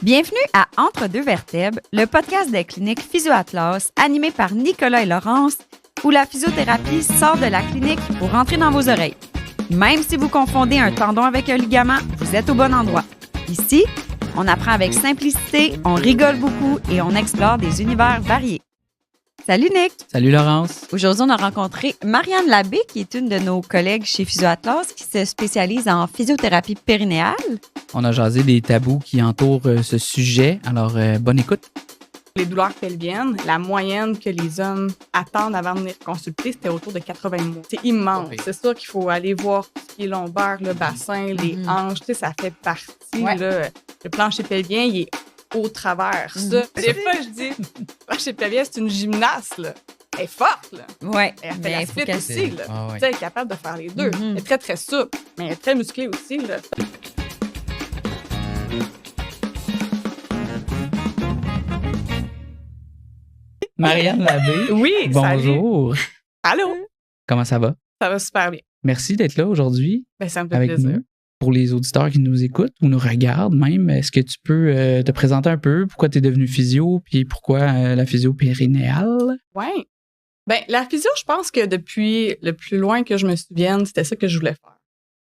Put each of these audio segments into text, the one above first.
Bienvenue à Entre deux vertèbres, le podcast des cliniques Physio-Atlas, animé par Nicolas et Laurence, où la physiothérapie sort de la clinique pour rentrer dans vos oreilles. Même si vous confondez un tendon avec un ligament, vous êtes au bon endroit. Ici, on apprend avec simplicité, on rigole beaucoup et on explore des univers variés. Salut Nick! Salut Laurence! Aujourd'hui, on a rencontré Marianne Labbé, qui est une de nos collègues chez Physio-Atlas, qui se spécialise en physiothérapie périnéale. On a jasé des tabous qui entourent ce sujet, alors bonne écoute. Les douleurs pelviennes, la moyenne que les hommes attendent avant de venir consulter, c'était autour de 80 mois. C'est immense. Oui. C'est sûr qu'il faut aller voir tout ce qui est lombaire, le bassin, les hanches, tu sais, ça fait partie. Ouais. Là, le plancher pelvien, il est au travers. Ça. Des fois, je dis, le plancher pelvien, c'est une gymnaste, là. Elle est forte, là. Ouais, Elle fait mais la il faut fit qu'elle- aussi, là. Ah ouais. Tu sais, elle est capable de faire les deux. Elle est très, très souple, mais elle est très musclée aussi, là. Marianne Labbé, Oui, bonjour! salut. Allô? Comment ça va? Ça va super bien. Merci d'être là aujourd'hui Ben, ça me fait avec plaisir. nous. Pour les auditeurs qui nous écoutent ou nous regardent même, est-ce que tu peux te présenter un peu pourquoi tu es devenu physio puis pourquoi la physio périnéale? Ouais. Ben, la physio, je pense que depuis le plus loin que je me souvienne, c'était ça que je voulais faire.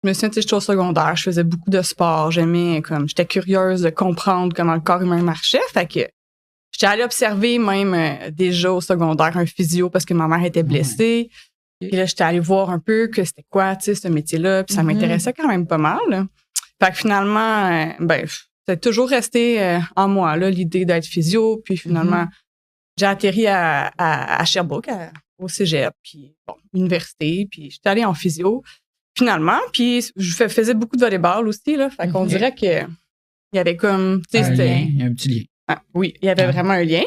Je me souviens, tu sais, j'étais au secondaire, je faisais beaucoup de sport, j'étais curieuse de comprendre comment le corps humain marchait, fait que j'étais allée observer même déjà au secondaire un physio parce que ma mère était blessée. Ok. Puis là, j'étais allée voir un peu que c'était quoi, tu sais, ce métier-là, puis ça m'intéressait quand même pas mal, là. Fait que finalement, c'est toujours resté en moi, là, l'idée d'être physio, puis finalement, j'ai atterri à Sherbrooke, au cégep, puis bon, université, puis j'étais allée en physio, finalement, puis je faisais beaucoup de volleyball aussi, là, fait qu'on dirait que il y avait comme, tu sais, Un c'était... lien, il y a un petit lien. Ah, oui, il y avait vraiment un lien.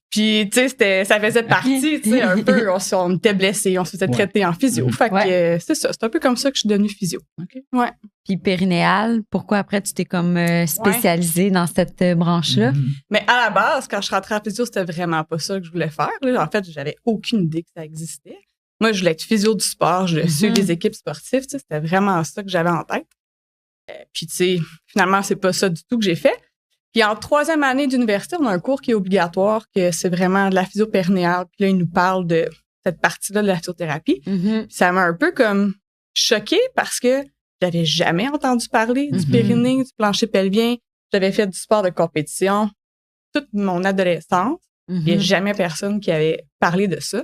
Puis, tu sais, ça faisait partie, tu sais, un peu, on était blessés, on se faisait traiter en physio. Fait que c'est ça, c'est un peu comme ça que je suis devenue physio. OK. Ouais. Puis périnéale, pourquoi après tu t'es comme spécialisée dans cette branche-là? Mhm. Mais à la base, quand je suis rentrée en physio, c'était vraiment pas ça que je voulais faire. Là. En fait, j'avais aucune idée que ça existait. Moi, je voulais être physio du sport, je voulais suivre les équipes sportives, tu sais, c'était vraiment ça que j'avais en tête. Puis, tu sais, finalement, c'est pas ça du tout que j'ai fait. Puis en 3e année d'université, on a un cours qui est obligatoire, que c'est vraiment de la physio périnéale. Puis là, il nous parle de cette partie-là de la physiothérapie. Mhm. Puis ça m'a un peu comme choquée parce que j'avais jamais entendu parler du périnée, du plancher pelvien. J'avais fait du sport de compétition toute mon adolescence. Il n'y a jamais personne qui avait parlé de ça.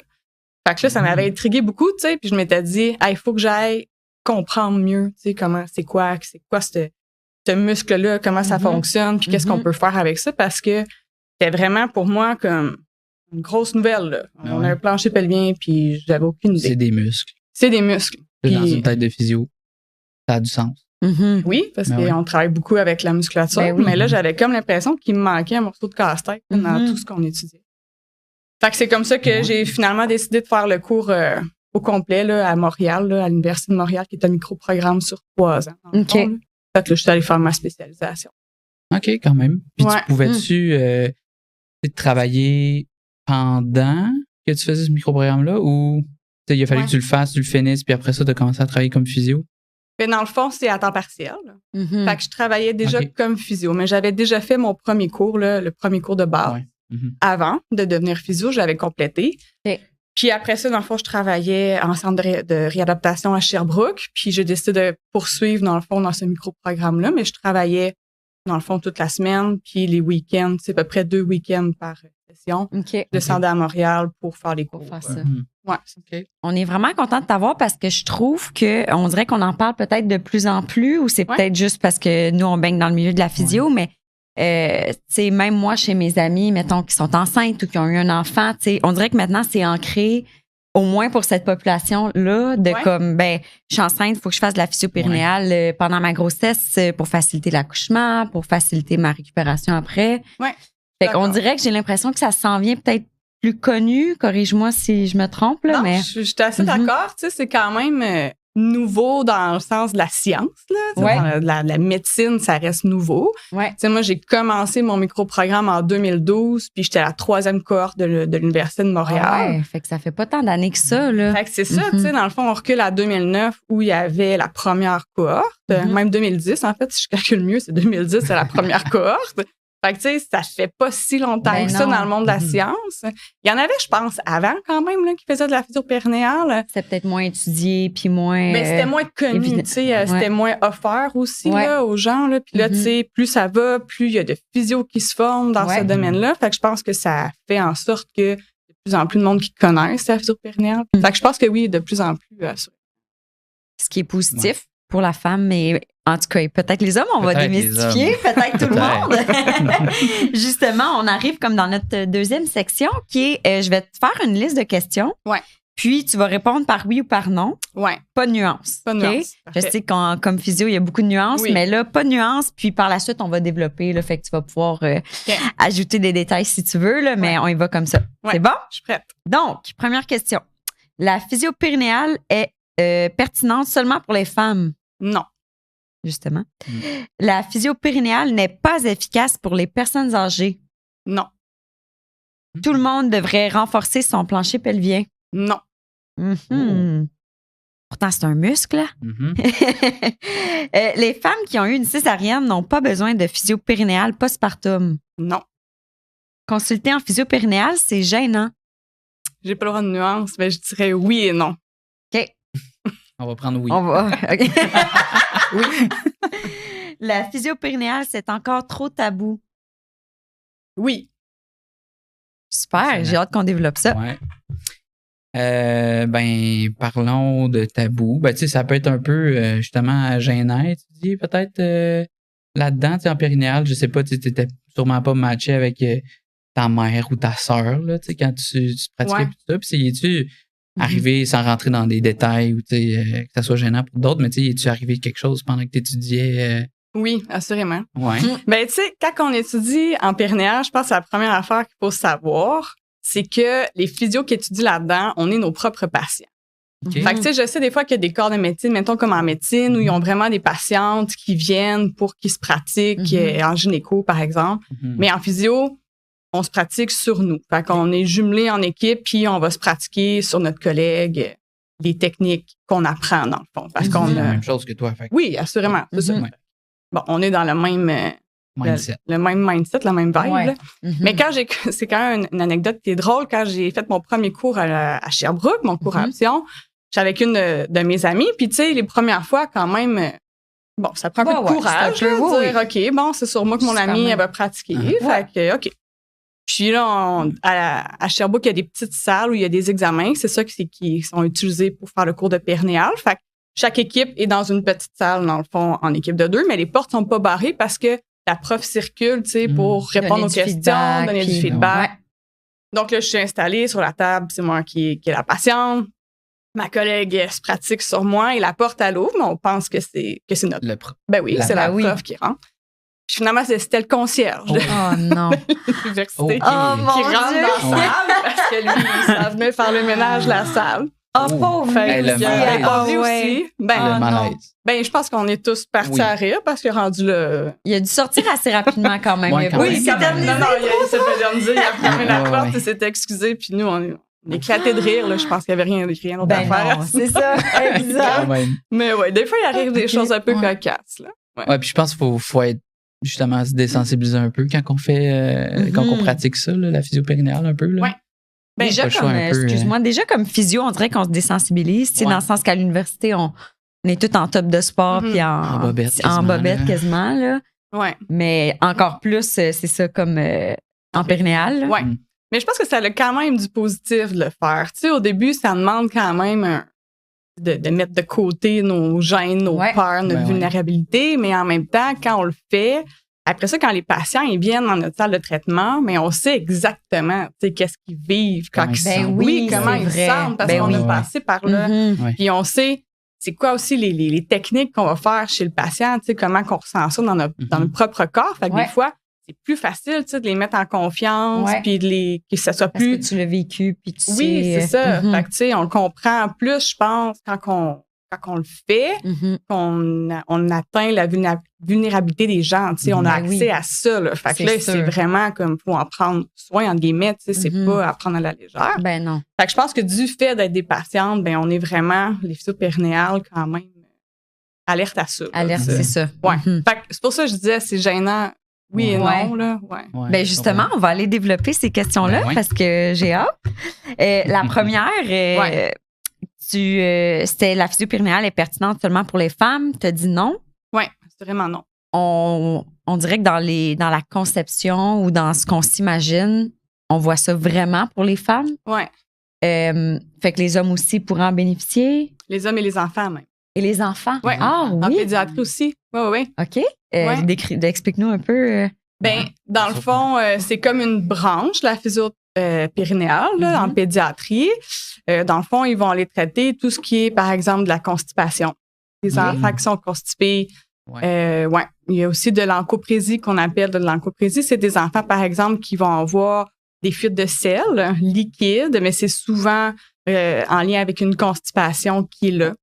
Fait que là, ça m'avait intrigué beaucoup, tu sais. Puis je m'étais dit, il faut que j'aille comprendre mieux, tu sais, comment, c'est quoi ce muscle-là, comment ça fonctionne, puis qu'est-ce qu'on peut faire avec ça, parce que c'était vraiment pour moi comme une grosse nouvelle, là. On a un plancher pelvien, puis j'avais aucune idée. C'est des muscles. C'est des muscles. Là, dans Puis- une tête de physio, ça a du sens. Mhm. Oui, parce Ben qu'on travaille beaucoup avec la musculature, Ben oui. mais là, j'avais comme l'impression qu'il me manquait un morceau de casse-tête dans tout ce qu'on étudiait. Fait que c'est comme ça que j'ai finalement décidé de faire le cours au complet là, à Montréal, là, à l'Université de Montréal, qui est un micro-programme sur 3 ans. dans le OK. fond, là. Fait que là, je suis allée faire ma spécialisation. OK, quand même. Puis Ouais. tu pouvais-tu travailler pendant que tu faisais ce microprogramme-là ou tu sais, il a fallu Ouais. que tu le fasses, tu le finisses, puis après ça, tu as commencé à travailler comme physio? Mais dans le fond, c'est à temps partiel. Là. Mhm. Fait que je travaillais déjà OK. comme physio, mais j'avais déjà fait mon premier cours, là, le premier cours de base. Ouais. Mhm. Avant de devenir physio, je l'avais complété. OK. Puis après ça, dans le fond, je travaillais en centre de réadaptation à Sherbrooke. Puis j'ai décidé de poursuivre, dans le fond, dans ce micro-programme-là. Mais je travaillais, dans le fond, toute la semaine. Puis les week-ends, c'est à peu près 2 week-ends par session. OK. Je descendais à Montréal pour faire les cours. Pour faire ça. Mhm. Ouais. On est vraiment content de t'avoir parce que je trouve que on dirait qu'on en parle peut-être de plus en plus ou c'est Ouais. peut-être juste parce que nous, on baigne dans le milieu de la physio, mais tu sais, même moi, chez mes amis, mettons, qui sont enceintes ou qui ont eu un enfant, tu sais, on dirait que maintenant, c'est ancré, au moins pour cette population-là, de Ouais. comme, ben, je suis enceinte, il faut que je fasse de la physio périnéale pendant ma grossesse pour faciliter l'accouchement, pour faciliter ma récupération après. Ouais. Fait qu'on D'accord. dirait que j'ai l'impression que ça s'en vient peut-être plus connu. Corrige-moi si je me trompe, là, Non, mais. j'étais assez d'accord. Tu sais, c'est quand même nouveau dans le sens de la science. Là. Tu sais, Ouais. dans la médecine, ça reste nouveau. Ouais. Tu sais, moi, j'ai commencé mon micro-programme en 2012, puis j'étais à la 3e cohorte de l'Université de Montréal. Ah ouais, fait que ça fait pas tant d'années que ça, là. Fait que c'est ça, tu sais, dans le fond, on recule à 2009 où il y avait la première cohorte, même 2010, en fait, si je calcule mieux, c'est 2010, c'est la première cohorte. Fait que, tu sais, ça fait pas si longtemps que ça dans le monde de la science. Il y en avait, je pense, avant quand même, là, qui faisaient de la physio périnéale. C'était peut-être moins étudié, puis moins... Mais c'était moins connu, tu sais. C'était moins offert aussi, là, aux gens, là. Puis là, tu sais, plus ça va, plus il y a de physio qui se forment dans ce domaine-là. Fait que je pense que ça fait en sorte que de plus en plus de monde qui connaissent la physio périnéale. Fait que je pense que oui, de plus en plus. Ce qui est positif pour la femme, mais en tout cas, peut-être les hommes, on va démystifier, peut-être tout le monde. Justement, on arrive comme dans notre deuxième section qui est, je vais te faire une liste de questions. Ouais. Puis, tu vas répondre par oui ou par non. Ouais. Pas de nuances. Pas de nuances. Je sais que comme physio, il y a beaucoup de nuances, mais là, pas de nuances. Puis, par la suite, on va développer. Là, fait que tu vas pouvoir ajouter des détails si tu veux, là, mais on y va comme ça. Ouais. C'est bon? Je suis prête. Donc, première question. La physio périnéale est pertinente seulement pour les femmes? Non. Justement. La physio périnéale n'est pas efficace pour les personnes âgées? Non. Tout le monde devrait renforcer son plancher pelvien? Non. Pourtant, c'est un muscle. Les femmes qui ont eu une césarienne n'ont pas besoin de physio périnéale postpartum? Non. Consulter en physio périnéale, c'est gênant? J'ai pas le droit de nuance, mais je dirais oui et non. OK. On va prendre oui. On va. OK. Oui. La physio périnéale, c'est encore trop tabou? Oui. Super, j'ai hâte qu'on développe ça. Ouais. Parlons de tabou. Tu sais, ça peut être un peu, justement, gênant, tu dis, peut-être, là-dedans, tu sais, en périnéale, je sais pas, tu n'étais sûrement pas matché avec ta mère ou ta sœur, là, tu sais, quand tu pratiquais tout ça. Puis, es-tu arrivé, sans rentrer dans des détails ou, tu sais, que ça soit gênant pour d'autres, mais tu sais, es-tu arrivé quelque chose pendant que tu étudiais? Oui, assurément. Ouais. Ben, tu sais, quand on étudie en périnéale, je pense que la première affaire qu'il faut savoir, c'est que les physios qui étudient là-dedans, on est nos propres patients. Okay. Fait que, tu sais, je sais des fois qu'il y a des corps de médecine, mettons comme en médecine, où ils ont vraiment des patientes qui viennent pour qu'ils se pratiquent en gynéco, par exemple. Mais en physio, on se pratique sur nous. Fait qu'on est jumelés en équipe, puis on va se pratiquer sur notre collègue les techniques qu'on apprend, dans le fond. Parce qu'on a la même chose que toi. Fait. Oui, assurément. C'est ça. Ouais. Bon, on est dans le même mindset, le même mindset, la même vibe. Ouais. Mais c'est quand même une anecdote qui est drôle. Quand j'ai fait mon premier cours à Sherbrooke, mon cours à option, j'étais avec une de mes amies. Puis, tu sais, les premières fois, quand même, bon, ça prend un peu de courage de dire, OK, bon, c'est sur moi que mon amie, elle va pratiquer. Fait que, OK. Puis là, à Sherbrooke, il y a des petites salles où il y a des examens. C'est ça qui sont utilisés pour faire le cours de périnéale. Fait que chaque équipe est dans une petite salle, dans le fond, en équipe de 2, mais les portes sont pas barrées parce que la prof circule, tu sais, pour répondre aux questions, donner du feedback. Ouais. Donc là, je suis installée sur la table, c'est moi qui est la patiente. Ma collègue se pratique sur moi et la porte à l'ouvre, mais on pense que c'est notre... Le prof. Ben oui, c'est la prof qui rentre. Puis finalement, c'était le concierge de non. l'université qui rentre dans la salle parce que lui, ça venait faire le ménage de la salle. Oh, pauvre! Le malaise. Aussi. Le malaise. Ben, je pense qu'on est tous partis à rire parce qu'il a rendu le... Il a dû sortir assez rapidement quand même. Oui, quand même. Non, il s'est fait derniser, il a fermé la porte, il s'est excusé, puis nous, on éclatait de rire. Là. Je pense qu'il n'y avait rien d'autre à faire. Non, c'est ça, exact. Mais ouais, des fois, il arrive des choses un peu cocasses. Là. Ouais, puis je pense qu'il faut être justement se désensibiliser un peu quand on fait, quand on pratique ça, là, la physio périnéale un peu. Là. Ouais. Ben, déjà comme physio, on dirait qu'on se désensibilise, dans le sens qu'à l'université, on est tout en top de sport puis en bobette quasiment là. Ouais. Mais encore plus, c'est ça comme en périnéale. Ouais. Mais je pense que ça a quand même du positif de le faire. Tu sais, au début, ça demande quand même de mettre de côté nos gênes, nos peurs, notre vulnérabilité, mais en même temps, quand on le fait, après ça, quand les patients ils viennent dans notre salle de traitement, mais on sait exactement qu'est-ce qu'ils vivent quand ils sont. Oui, comment ils se sentent parce qu'on a passé par là. Puis on sait c'est quoi aussi les techniques qu'on va faire chez le patient, comment qu'on ressent ça dans notre propre corps. Fait que des fois, c'est plus facile de les mettre en confiance puis que ça soit plus... Parce que tu l'as vécu puis tu sais... Oui, c'est ça. Fait que on le comprend plus, je pense, quand on le fait, qu'on atteint la vulnérabilité des gens, on a accès à ça. Là. Fait que là, c'est vraiment comme pour en prendre soin, entre guillemets, c'est pas à prendre à la légère. Ben non. Fait que je pense que du fait d'être des patientes, ben on est vraiment, les physio-périnéales, quand même, alerte à ça. Alerte, c'est ça. Ouais. Fait que c'est pour ça que je disais, c'est gênant oui et Ouais. non, là. Ouais. Ouais, Ben je justement, comprends. on va aller développer ces questions-là Ben ouais. parce que j'ai hâte. La première, Ouais. c'était la physio périnéale est pertinente seulement pour les femmes. Tu as dit non. Oui, c'est vraiment non. On dirait que dans la conception ou dans ce qu'on s'imagine, on voit ça vraiment pour les femmes. Oui, Fait que les hommes aussi pourraient en bénéficier. les hommes et les enfants, même. Et les enfants. Oui, Ah en oui. pédiatrie aussi. Oui, oui. OK. Ouais. Explique-nous un peu. Ben, dans le fond, c'est comme une branche, la physio périnéale, là, en pédiatrie. Dans le fond, ils vont aller traiter tout ce qui est, par exemple, de la constipation. Les enfants qui sont constipés. Ouais. Ouais. Il y a aussi de l'encoprésie qu'on appelle de l'encoprésie. C'est des enfants, par exemple, qui vont avoir des fuites de sel liquides, mais c'est souvent en lien avec une constipation qui est là.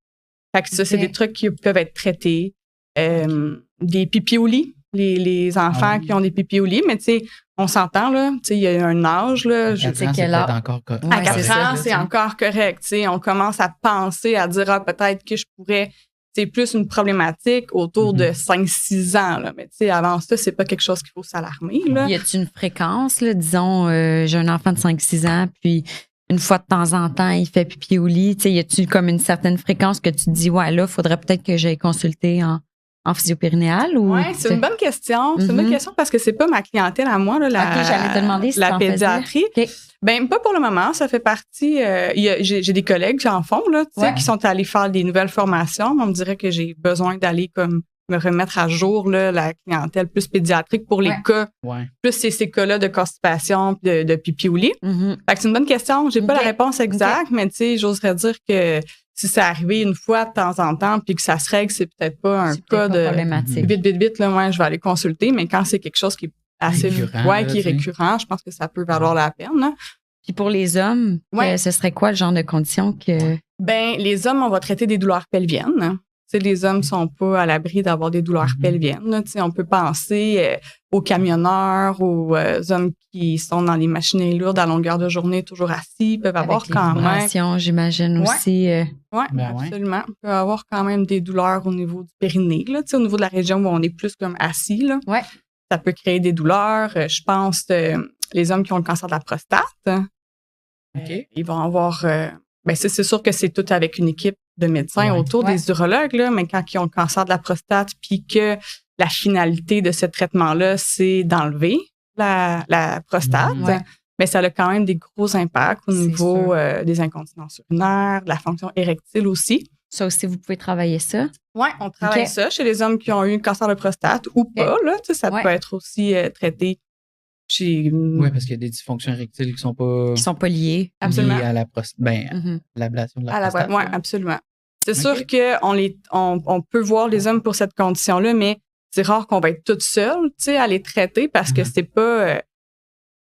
Fait que ça, c'est des trucs qui peuvent être traités. Des pipis au lit. Les enfants qui ont des pipis au lit, mais tu sais, on s'entend, là, tu sais, il y a un âge, là. À 4 ans, quel c'est âge? peut-être encore correct. À Ouais, 4 c'est ans, ça, c'est encore correct. Tu sais, on commence à penser, à dire, peut-être que je pourrais. C'est plus une problématique autour de 5-6 ans. Là. Mais tu sais, avant ça, c'est pas quelque chose qu'il faut s'alarmer. Là. Y a-t-il une fréquence, là? Disons, j'ai un enfant de 5-6 ans, puis une fois de temps en temps, il fait pipi au lit. Tu sais, y a-t-il comme une certaine fréquence que tu te dis, ouais, là, faudrait peut-être que j'aille consulter en physio-périnéale? Ou Oui, c'est une bonne question. C'est une bonne question parce que c'est pas ma clientèle à moi, là, OK, j'allais te demander si la t'en faisais. pédiatrie. OK. Ben pas pour le moment, ça fait partie. J'ai des collègues qui en font là, tu sais, Ouais. qui sont allés faire des nouvelles formations. On me dirait que j'ai besoin d'aller comme me remettre à jour là, la clientèle plus pédiatrique pour les Ouais. cas, Ouais. plus ces cas-là de constipation, de pipi au lit. Mhm. Fait que c'est une bonne question. J'ai pas OK. la réponse exacte, mais tu sais, j'oserais dire que si c'est arrivé une fois de temps en temps puis que ça se règle, c'est peut-être pas un C'est cas peut-être pas de problématique. vite, là, ouais, je vais aller consulter, mais quand c'est quelque chose qui est assez Récurrent, ouais, là, qui est tu sais. récurrent, je pense que ça peut valoir la peine. Là. Puis pour les hommes, Ouais. ce serait quoi le genre de condition que. Ben, les hommes, on va traiter des douleurs pelviennes. Tu sais, les hommes sont pas à l'abri d'avoir des douleurs pelviennes. Là. Tu sais, on peut penser aux camionneurs, aux hommes qui sont dans les machineries lourdes à longueur de journée, toujours assis, peuvent avoir avec les quand même. vibrations, j'imagine Ouais. aussi. Oui, Ben ouais. absolument. On peut avoir quand même des douleurs au niveau du périnée, là, tu sais, au niveau de la région où on est plus comme assis. Là. Ouais. Ça peut créer des douleurs. Je pense les hommes qui ont le cancer de la prostate, OK. ils vont avoir. Ben c'est sûr que c'est tout avec une équipe de médecins Ouais. autour Ouais. des urologues, là, mais quand ils ont le cancer de la prostate, puis que la finalité de ce traitement-là, c'est d'enlever la prostate, Mhm. Ouais. mais ça a quand même des gros impacts au C'est niveau des incontinences urinaires, de la fonction érectile aussi. Ça aussi, vous pouvez travailler ça. Oui, on travaille OK. ça chez les hommes qui ont eu un cancer de prostate ou pas. Là, tu sais, ça Ouais. peut être aussi traité chez. Oui, parce qu'il y a des dysfonctions érectiles qui sont pas Qui sont pas liés. Absolument. liées à la prostate. Ben, Mhm. l'ablation de la À la prostate. ouais, absolument. C'est OK. sûr qu'on peut voir les hommes pour cette condition-là, mais c'est rare qu'on va être toute seule, tu sais, à les traiter parce que c'est pas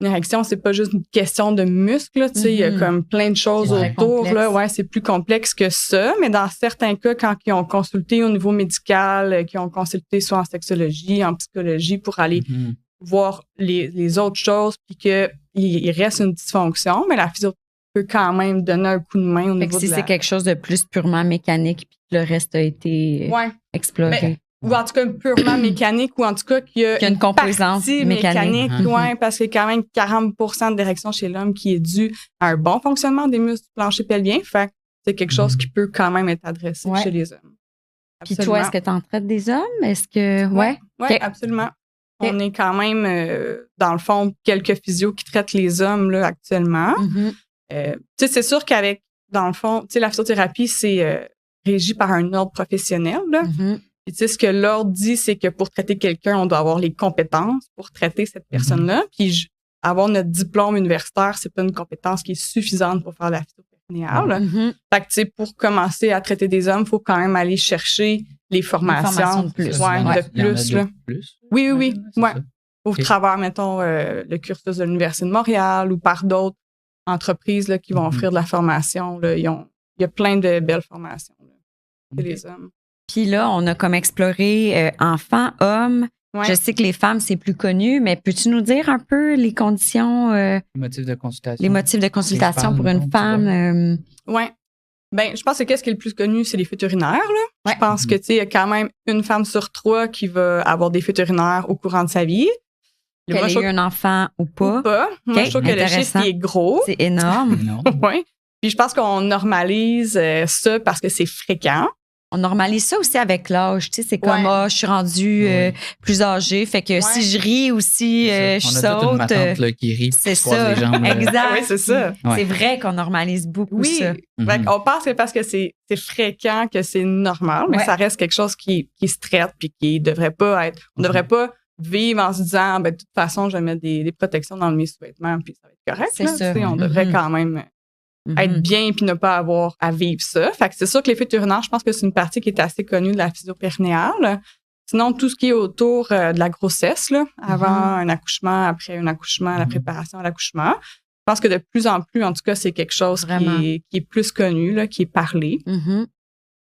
une érection, c'est pas juste une question de muscles, là, tu sais, il y a comme plein de choses C'est très autour, complexe. là. Ouais, c'est plus complexe que ça, mais dans certains cas, quand ils ont consulté au niveau médical, qui ont consulté soit en sexologie, en psychologie pour aller Mhm. voir les autres choses, puis qu'il reste une dysfonction, mais la physio peut quand même donner un coup de main au Fait que niveau si de c'est quelque chose de plus purement mécanique puis que le reste a été Ouais. exploré. Mais- ou en tout cas purement mécanique, ou en tout cas qu'il y a Qu'il y a une composante partie mécanique. mécanique, ouais, parce qu'il y a quand même 40% d'érection chez l'homme qui est due à un bon fonctionnement des muscles du plancher pelvien. Fait que c'est quelque chose qui peut quand même être adressé Ouais. chez les hommes. Puis toi, est-ce que tu en traites des hommes? Est-ce que. Ouais. Oui, OK. absolument. OK. On est quand même, dans le fond, quelques physios qui traitent les hommes là, actuellement. Mhm. Tu sais, c'est sûr qu'avec, dans le fond, tu sais, la physiothérapie, c'est régi par un ordre professionnel. Là. Mhm. Puis, tu sais, ce que l'ordre dit, c'est que pour traiter quelqu'un, on doit avoir les compétences pour traiter cette personne-là. Puis, avoir notre diplôme universitaire, c'est pas une compétence qui est suffisante pour faire la physiopérinéale. Mhm. Fait que, tu sais, pour commencer à traiter des hommes, il faut quand même aller chercher les formations. formations de plus. Ouais, Il y en a- de il y en a plus, de là. plus. Oui, oui, C'est ouais. ça. Au Ok. travers, mettons, le cursus de l'Université de Montréal ou par d'autres entreprises là, qui vont Mhm. offrir de la formation. Là, il y a plein de belles formations là, chez Ok. les hommes. Puis là, on a comme exploré enfants, hommes. Ouais. Je sais que les femmes, c'est plus connu, mais peux-tu nous dire un peu les conditions, Les motifs de consultation. les motifs de consultation femmes, pour une donc, tu femme? Ouais. Ben, je pense que qu'est-ce qui est le plus connu, c'est les fuites urinaires, là. Ouais. Je pense que, tu sais, il y a quand même une femme sur 3 qui va avoir des fuites urinaires au courant de sa vie. Qu'elle ait eu un enfant ou pas. Ou pas. Moi, je trouve que le chiffre intéressant. il est gros. C'est énorme. Non. Ouais. Puis je pense qu'on normalise ça parce que c'est fréquent. On normalise ça aussi avec l'âge. Tu sais, c'est comme, Ouais. je suis rendue plus âgée. Fait que si je ris ou si je On a toute une saute. matante là, qui rit, c'est qui se croise ça. les jambes. Exact. Oui, c'est ça. Ouais. C'est vrai qu'on normalise beaucoup Oui. ça. Fait qu'on pense que parce que c'est fréquent que c'est normal, mais Ouais. ça reste quelque chose qui se traite puis qui devrait pas être. On devrait pas vivre en se disant, ben, de toute façon, je vais mettre des protections dans mes sous-vêtements puis ça va être correct. C'est Là, ça. Tu sais, on devrait quand même être bien puis ne pas avoir à vivre ça. Fait que c'est sûr que les fuites urinaires, je pense que c'est une partie qui est assez connue de la physio-périnéale. Sinon, tout ce qui est autour de la grossesse, là, avant un accouchement, après un accouchement, la préparation à l'accouchement. Je pense que de plus en plus, en tout cas, c'est quelque chose Vraiment. qui est plus connu, là, qui est parlé. Mhm.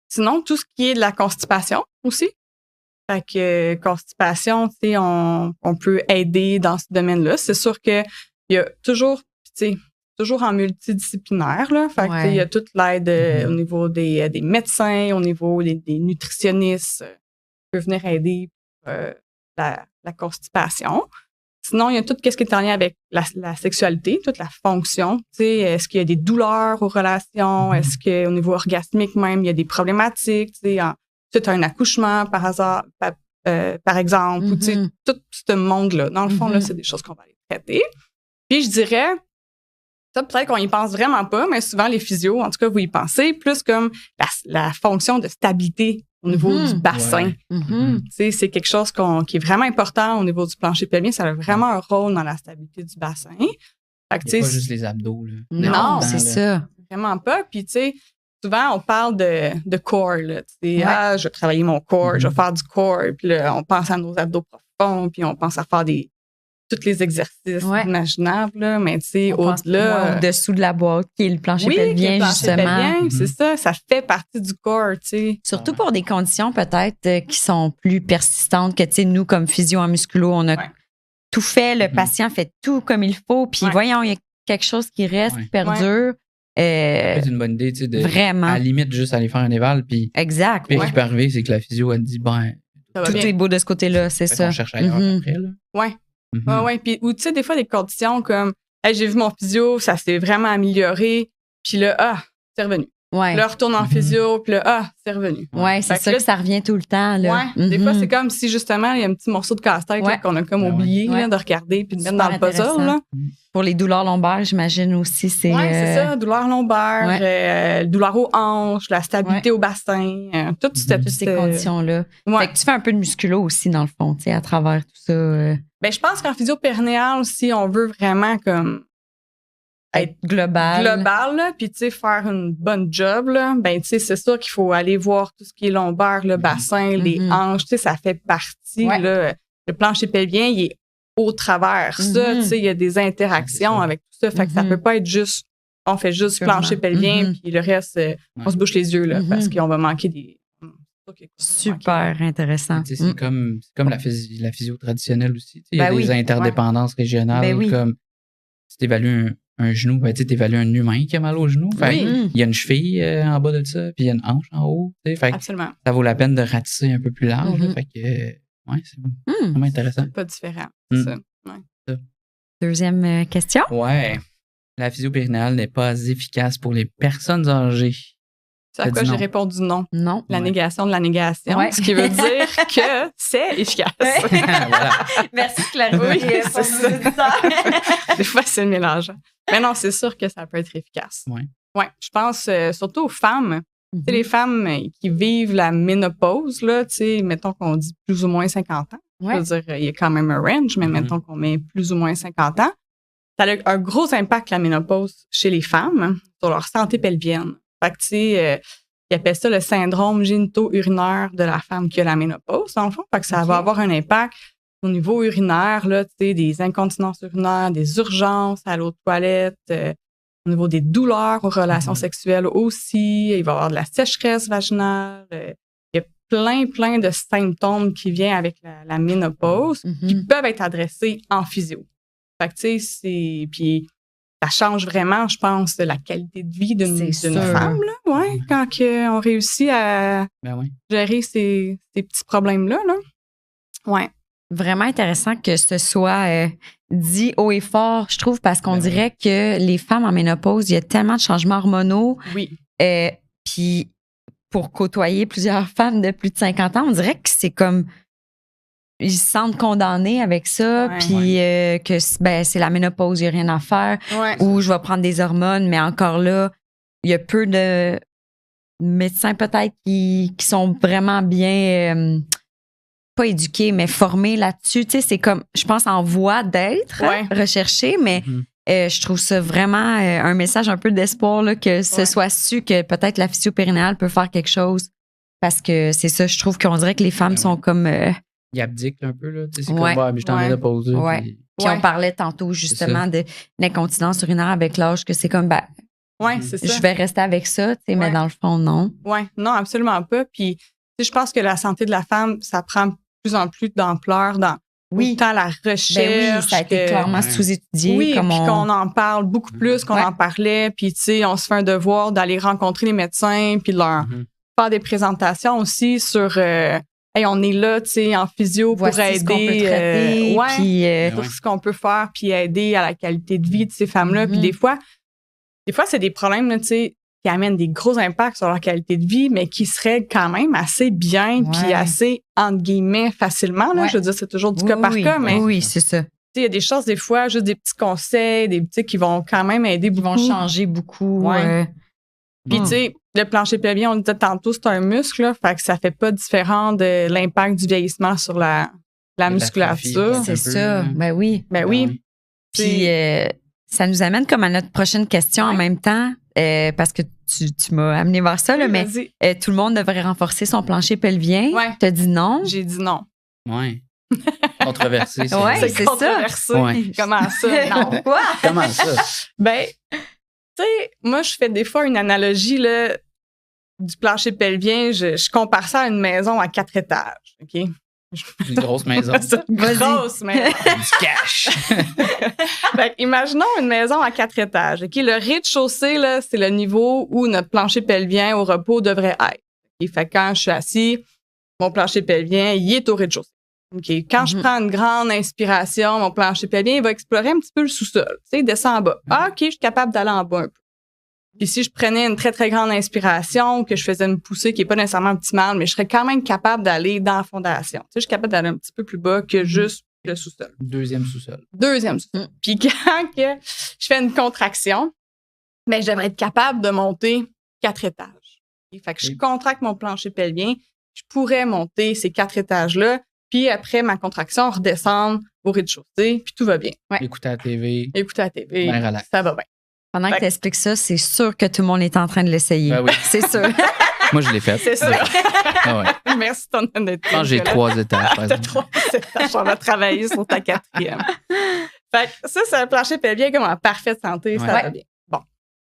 Sinon, tout ce qui est de la constipation aussi. Fait que constipation, tu sais, on peut aider dans ce domaine-là. C'est sûr que il y a toujours, tu sais, toujours en multidisciplinaire, là. Fait que, tu sais, il y a toute l'aide au niveau des médecins, au niveau des nutritionnistes, qui peut venir aider la constipation. Sinon, il y a tout ce qui est en lien avec la sexualité, toute la fonction. Tu sais, est-ce qu'il y a des douleurs aux relations? Est-ce qu'au niveau orgasmique même, il y a des problématiques? Tu sais, tu as un accouchement par hasard, par exemple, ou tu sais, tout ce monde-là. Dans le fond, là, c'est des choses qu'on va aller traiter. Puis, je dirais, ça, peut-être qu'on y pense vraiment pas, mais souvent, les physios, en tout cas, vous y pensez, plus comme la fonction de stabilité au niveau du bassin. Mhm. Tu sais, c'est quelque chose qui est vraiment important au niveau du plancher pelvien. Ça a vraiment un rôle dans la stabilité du bassin. Fait que, Il tu y a sais, pas juste les abdos. Là. Non, Dedans, c'est là. ça. vraiment pas. Puis, tu sais, souvent, on parle de core, là. Tu sais, je vais travailler mon core, je vais faire du core. Puis là, on pense à nos abdos profonds, puis on pense à faire tous les exercices imaginables, là. Mais, tu sais, au-delà. Au-dessous de la boîte, qui est le plancher Oui, pelvien, le plancher justement. pelvien, c'est ça. Ça fait partie du corps, tu sais. Surtout pour des conditions peut-être qui sont plus persistantes que, tu sais, nous, comme physio en musculo, on a tout fait, le patient fait tout comme il faut, puis voyons, il y a quelque chose qui reste, qui perdure. C'est une bonne idée, tu sais, de Vraiment. à la limite juste aller faire un éval, puis Exact. pire qui peut arriver, c'est que la physio, elle dit, ben, Tout est beau de ce côté-là, c'est ça. on cherche ailleurs après, là. Ouais. Ouais. Puis, ou tu sais, des fois, des conditions comme, hey, j'ai vu mon physio, ça s'est vraiment amélioré, puis là, c'est revenu. Ouais. Là, retourne en physio, puis là, c'est revenu. Ouais, c'est ça que ça revient tout le temps, là. Ouais. Des fois, c'est comme si, justement, il y a un petit morceau de casse-tête là, qu'on a comme oublié là, de regarder puis de mettre dans le puzzle, là. Pour les douleurs lombaires, j'imagine aussi, c'est... Ouais, c'est ça. Douleur lombaire, douleur aux hanches, la stabilité au bassin, toutes ces conditions-là. Ouais. Fait que tu fais un peu de musculo aussi, dans le fond, tu sais, à travers tout ça. Ben, je pense qu'en physio-périnéale, si on veut vraiment comme être global, là, puis tu sais, faire une bonne job, là, ben, tu sais, c'est sûr qu'il faut aller voir tout ce qui est lombaire, le bassin, les hanches, tu sais, ça fait partie, là. Le plancher pelvien, il est au travers. Ça, tu sais, il y a des interactions avec tout ça. Fait que ça peut pas être juste, on fait juste plancher pelvien, puis le reste, on se bouche les yeux, là, parce qu'on va manquer des... Super intéressant. C'est comme la physio traditionnelle aussi. Il y a des interdépendances régionales, comme si tu évalues un genou, ben, tu évalues un humain qui a mal au genou. Fait il y a une cheville en bas de ça, puis il y a une hanche en haut. Fait absolument. Ça vaut la peine de ratisser un peu plus large. Fait que, c'est vraiment intéressant. C'est pas différent. C'est ça. Ouais. Deuxième question. Ouais. La physio-périnéale n'est pas efficace pour les personnes âgées. C'est à quoi j'ai répondu non. Non. La négation de la négation. Ce qui veut dire que c'est efficace. Voilà. Merci Claire. Oui, c'est ça. Des fois, c'est le mélange. Mais non, c'est sûr que ça peut être efficace. Ouais. Je pense surtout aux femmes. Tu sais, les femmes qui vivent la ménopause, là, tu sais, mettons qu'on dit plus ou moins 50 ans. Je veux dire, il y a quand même un range, mais mettons qu'on met plus ou moins 50 ans. Ça a un gros impact, la ménopause, chez les femmes, sur leur santé pelvienne. Fait que, tu sais, ils appellent ça le syndrome génito-urinaire de la femme qui a la ménopause, en fond. Fait que ça va avoir un impact au niveau urinaire, là, tu sais, des incontinences urinaires, des urgences à l'eau de toilette, au niveau des douleurs aux relations sexuelles aussi. Il va y avoir de la sécheresse vaginale. Il y a plein de symptômes qui viennent avec la ménopause qui peuvent être adressés en physio. Fait que, tu sais, puis ça change vraiment, je pense, la qualité de vie d'une C'est sûr. femme, là, ouais, quand on réussit à Ben oui. gérer ces petits problèmes-là, là. Ouais. Vraiment intéressant que ce soit dit haut et fort, je trouve, parce qu'on dirait que les femmes en ménopause, il y a tellement de changements hormonaux. Oui. Puis pour côtoyer plusieurs femmes de plus de 50 ans, on dirait que c'est comme ils se sentent condamnés avec ça, Ouais. puis que c'est la ménopause, il n'y a rien à faire, Ouais. ou je vais prendre des hormones, mais encore là, il y a peu de médecins peut-être qui sont vraiment bien, pas éduqués, mais formés là-dessus. Tu sais, c'est comme, je pense, en voie d'être recherché, mais je trouve ça vraiment un message un peu d'espoir là, que ce soit su que peut-être la physio-périnéale peut faire quelque chose, parce que c'est ça, je trouve qu'on dirait que les femmes sont comme... Il abdique un peu, là. Tu sais, c'est Ouais. comme, mais je t'en ai posé. Ouais. Puis on parlait tantôt justement de l'incontinence urinaire avec l'âge, que c'est comme, c'est ça. je vais rester avec ça, tu sais, mais dans le fond, non. Oui, non, absolument pas. Puis, tu sais, je pense que la santé de la femme, ça prend de plus en plus d'ampleur dans autant la recherche. Ben oui, ça a été clairement sous-étudié. Oui, comme puis qu'on en parle beaucoup plus qu'on en parlait. Puis, tu sais, on se fait un devoir d'aller rencontrer les médecins puis de leur faire des présentations aussi sur... hey, on est là, tu sais, en physio pour aider. Ce qu'on peut traiter, puis pour ce qu'on peut faire, puis aider à la qualité de vie de ces femmes-là. Puis des fois, c'est des problèmes, là, tu sais, qui amènent des gros impacts sur leur qualité de vie, mais qui seraient quand même assez bien, puis assez, entre guillemets, facilement. Là. Je veux dire, c'est toujours du cas par cas, mais oui, c'est ça. Il y a des choses, des fois, juste des petits conseils, des petits qui vont quand même aider beaucoup. Qui vont changer beaucoup. Puis, tu sais, le plancher pelvien, on le disait tantôt, c'est un muscle, là, fait que ça fait pas différent de l'impact du vieillissement sur la musculature. C'est ça. Ben oui. Ben oui. Puis, ça nous amène comme à notre prochaine question en même temps, parce que tu m'as amené vers ça, là, mais tout le monde devrait renforcer son plancher pelvien. Tu as dit non. J'ai dit non. Oui. Controversé. C'est controversé. Ça. Ouais. Comment ça? Non. Quoi? Comment ça? Ben, tu sais, moi, je fais des fois une analogie là, du plancher pelvien. Je compare ça à une maison à 4 étages. OK? Une grosse maison. C'est une grosse maison. Du cash. Ben, imaginons une maison à 4 étages. OK? Le rez-de-chaussée, là, c'est le niveau où notre plancher pelvien au repos devrait être. Okay? Fait que quand je suis assis, mon plancher pelvien, il est au rez-de-chaussée. Okay. Quand je prends une grande inspiration, mon plancher pelvien, il va explorer un petit peu le sous-sol. Tu sais, il descend en bas. Ah, OK, je suis capable d'aller en bas un peu. Puis si je prenais une très, très grande inspiration, que je faisais une poussée qui n'est pas nécessairement optimale, mais je serais quand même capable d'aller dans la fondation. Tu sais, je suis capable d'aller un petit peu plus bas que juste le sous-sol. Deuxième sous-sol. Puis quand que je fais une contraction, ben, je devrais être capable de monter 4 étages. Et fait que je contracte mon plancher pelvien, je pourrais monter ces 4 étages-là, puis après ma contraction, redescendre au rez-de-chaussée, puis tout va bien. Écouter la TV. Ben, relax. Ça va bien. Pendant que tu expliques ça, c'est sûr que tout le monde est en train de l'essayer. Ben oui. C'est sûr. Moi, je l'ai fait. C'est sûr. Ah ouais. Merci de ton honnêteté. Je pense que j'ai 3 étages, par T'as exemple. 3 étages. On va travailler sur ta 4e. Fait que ça, c'est un plancher pelvien comme en parfaite santé. Ça va bien. Bon.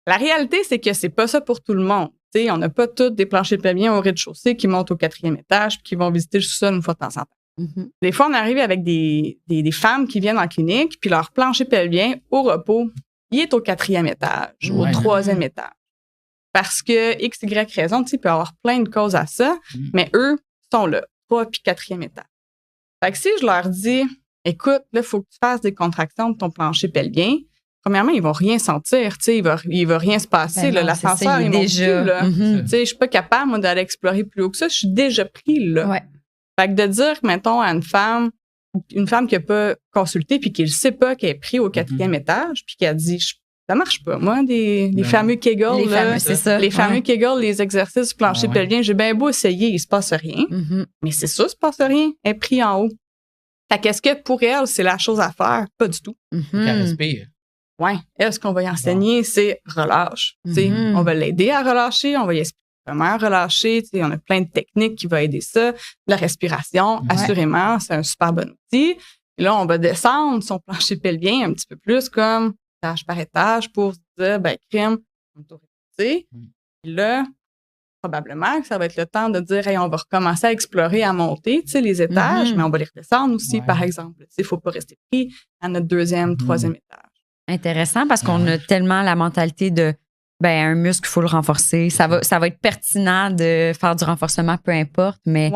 La réalité, c'est que c'est pas ça pour tout le monde. T'sais, on n'a pas tous des planchers pelviens au rez-de-chaussée qui montent au 4e étage puis qui vont visiter le sous-sol une fois de temps en temps. Des fois, on arrive avec des femmes qui viennent en clinique puis leur plancher pelvien au repos, il est au 4e étage, au 3e étage. Parce que X, Y raison, tu sais, il peut y avoir plein de causes à ça, mais eux sont là, 3 puis 4e étage. Fait que si je leur dis, écoute, là, il faut que tu fasses des contractions de ton plancher pelvien, premièrement, ils vont rien sentir, tu sais, il va rien se passer, là, l'ascenseur, il monte plus, là. Tu sais, je suis pas capable, moi, d'aller explorer plus haut que ça, je suis déjà pris, là. Fait que de dire, mettons, à une femme qui a pas consulté puis qui ne sait pas qu'elle est prise au 4e étage puis qui a dit ça marche pas moi les fameux Kegel les fameux Kegel, les exercices du plancher pelvien, j'ai bien beau essayer, il se passe rien. Mais c'est ça, il se passe rien, elle est prise en haut. Fait qu'est-ce que pour elle c'est la chose à faire? Pas du tout. Qu'elle respire. Ouais, elle, ce qu'on va y enseigner c'est relâche. On va l'aider à relâcher, on va y expliquer comment relâcher, on a plein de techniques qui vont aider ça. La respiration, assurément, c'est un super bon outil. Et là, on va descendre son plancher pelvien un petit peu plus comme étage par étage pour se dire, ben, crime, on va Puis là, probablement que ça va être le temps de dire, hey, on va recommencer à explorer, à monter, les étages, mais on va les redescendre aussi, par exemple. Il ne faut pas rester pris à notre 2e, 3e étage. Intéressant parce qu'on a tellement la mentalité de un muscle, il faut le renforcer. Ça va être pertinent de faire du renforcement, peu importe, mais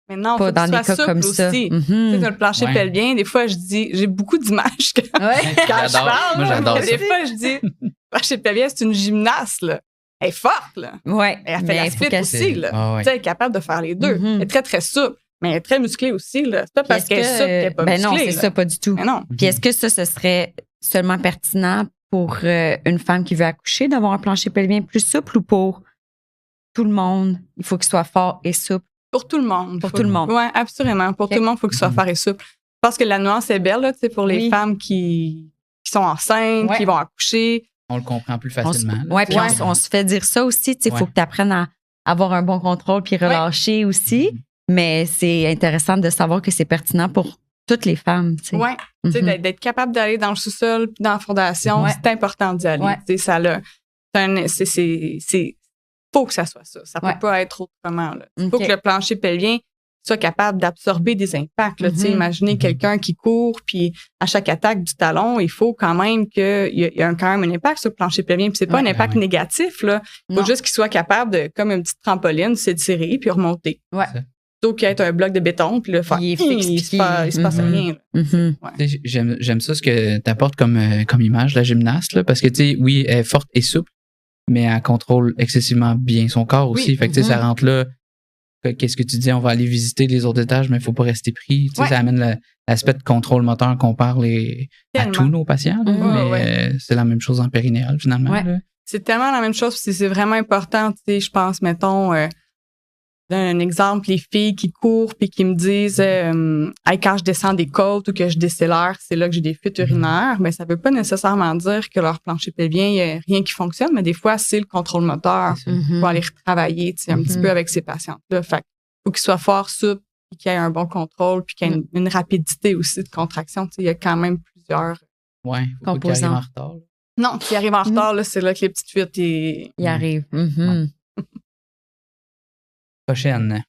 mais non, pas dans des cas comme ça. Aussi. Tu sais, dans le plancher pelvien, des fois, je dis, j'ai beaucoup d'images quand je parle. Moi, j'adore ça. Des fois, je dis, le plancher pelvien, c'est une gymnaste, là. Elle est forte, là. Ouais. Elle fait la split aussi, là. Tu sais, elle est capable de faire les deux. Elle est très, très souple. Mais elle est très musclée aussi, là. C'est pas parce qu'elle est souple qu'elle est pas musclée. Non, c'est ça, pas du tout. Mais non. Puis est-ce que ça, ce serait seulement pertinent pour une femme qui veut accoucher d'avoir un plancher pelvien plus souple ou pour tout le monde? Il faut qu'il soit fort et souple. Pour tout le monde. Pour tout le monde. Oui, absolument. Pour tout le monde, il faut qu'il soit fort et souple. Je pense que la nuance est belle, là, tu sais, pour les femmes qui sont enceintes, qui vont accoucher. On le comprend plus facilement. Oui, puis on se fait dire ça aussi. Il faut que tu apprennes à avoir un bon contrôle puis relâcher aussi. Mais c'est intéressant de savoir que c'est pertinent pour toutes les femmes. Oui, d'être capable d'aller dans le sous-sol puis dans la fondation, c'est important d'y aller. Faut que ça soit ça. Ça peut pas être autrement. Il faut que le plancher pelvien soit capable d'absorber des impacts. Là. Imaginez quelqu'un qui court, puis à chaque attaque du talon, il faut quand même qu'il y ait quand même un impact sur le plancher pelvien. Puis c'est pas un impact négatif. Là. Il faut juste qu'il soit capable de, comme une petite trampoline, s'étirer puis remonter. Ouais. Plutôt qu'être un bloc de béton, puis là, faire, il se passe rien. J'aime ça, ce que tu apportes comme image, la gymnaste, là, parce que, tu sais, oui, elle est forte et souple, mais elle contrôle excessivement bien son corps aussi. Fait que, tu sais, ça rentre là. Qu'est-ce que tu dis? On va aller visiter les autres étages, mais il faut pas rester pris. Tu sais, ça amène l'aspect de contrôle moteur qu'on parle à tous nos patients. Là, mais c'est la même chose en périnéal, finalement. Là. C'est tellement la même chose. C'est vraiment important. Tu sais, je pense, mettons, un exemple, les filles qui courent puis qui me disent quand je descends des côtes ou que je décélère, c'est là que j'ai des fuites urinaires, mais ça veut pas nécessairement dire que leur plancher pelvien, il y a rien qui fonctionne, mais des fois, c'est le contrôle moteur pour aller retravailler, tu sais, un petit peu avec ces patientes-là. Fait faut qu'ils soient forts, souples, puis qu'il y ait un bon contrôle, puis qu'il y ait une rapidité aussi de contraction. Tu sais, il y a quand même plusieurs composants. En retard. Non, qui arrivent en retard, là, c'est là que les petites fuites y arrivent. Prochaine.